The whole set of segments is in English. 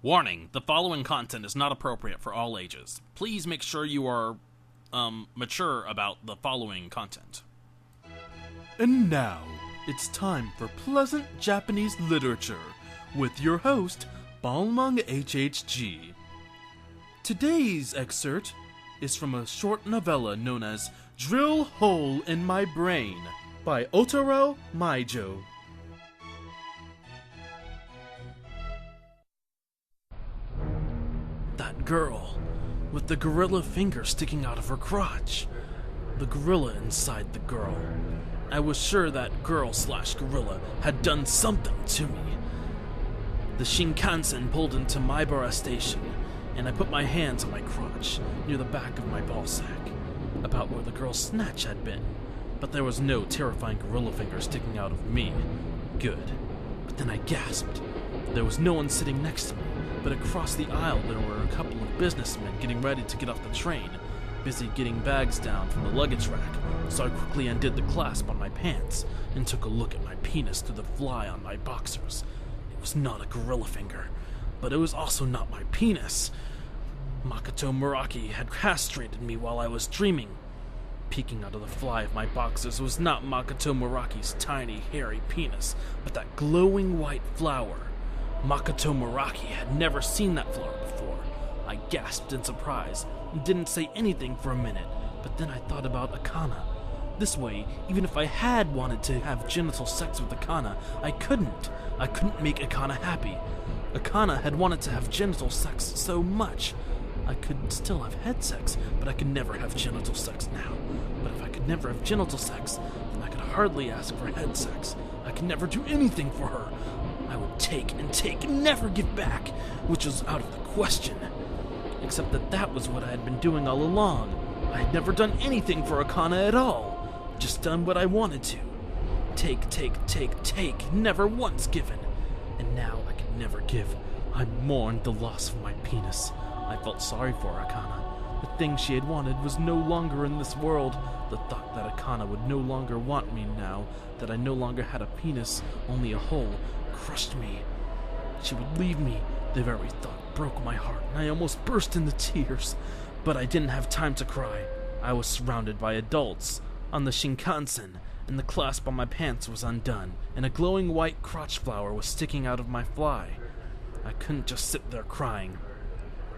Warning, the following content is not appropriate for all ages. Please make sure you are, mature about the following content. And now, it's time for pleasant Japanese literature with your host, Balmung HHG. Today's excerpt is from a short novella known as Drill Hole in My Brain by Otaro Maijo. That girl, with the gorilla finger sticking out of her crotch. The gorilla inside the girl. I was sure that girl/gorilla had done something to me. The Shinkansen pulled into Maibara Station, and I put my hands on my crotch, near the back of my ballsack, about where the girl's snatch had been. But there was no terrifying gorilla finger sticking out of me. Good. But then I gasped. There was no one sitting next to me, but across the aisle there were a couple of businessmen getting ready to get off the train, busy getting bags down from the luggage rack, so I quickly undid the clasp on my pants and took a look at my penis through the fly on my boxers. It was not a gorilla finger, but it was also not my penis. Makoto Muraki had castrated me while I was dreaming. Peeking out of the fly of my boxers was not Makoto Muraki's tiny, hairy penis, but that glowing white flower. Makoto Muraki had never seen that flower before. I gasped in surprise and didn't say anything for a minute, but then I thought about Akana. This way, even if I had wanted to have genital sex with Akana, I couldn't. I couldn't make Akana happy. Akana had wanted to have genital sex so much. I could still have head sex, but I could never have genital sex now. But if I could never have genital sex, then I could hardly ask for head sex. I could never do anything for her. I would take and never give back, which was out of the question. Except that was what I had been doing all along. I had never done anything for Akana at all. Just done what I wanted to. Take, never once given. And now I could never give. I mourned the loss of my penis. I felt sorry for Akana. The thing she had wanted was no longer in this world. The thought that Akana would no longer want me now, that I no longer had a penis, only a hole, crushed me. She would leave me. The very thought broke my heart, and I almost burst into tears. But I didn't have time to cry. I was surrounded by adults on the Shinkansen, and the clasp on my pants was undone, and a glowing white crotch flower was sticking out of my fly. I couldn't just sit there crying.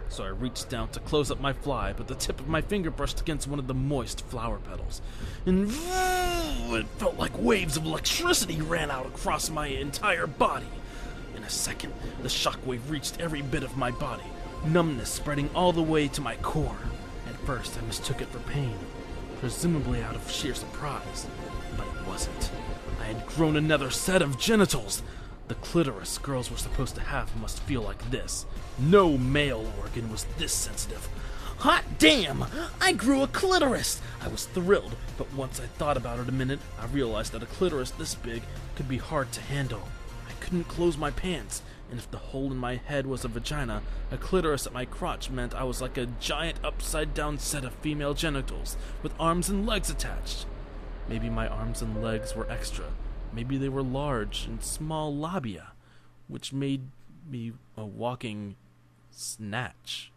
So I reached down to close up my fly, but the tip of my finger brushed against one of the moist flower petals. And it felt like waves of electricity ran out across my entire body. In a second, the shockwave reached every bit of my body, numbness spreading all the way to my core. At first, I mistook it for pain, presumably out of sheer surprise, but it wasn't. I had grown another set of genitals. The clitoris girls were supposed to have must feel like this. No male organ was this sensitive. Hot damn! I grew a clitoris! I was thrilled, but once I thought about it a minute, I realized that a clitoris this big could be hard to handle. I couldn't close my pants, and if the hole in my head was a vagina, a clitoris at my crotch meant I was like a giant upside-down set of female genitals, with arms and legs attached. Maybe my arms and legs were extra. Maybe they were large and small labia, which made me a walking snatch.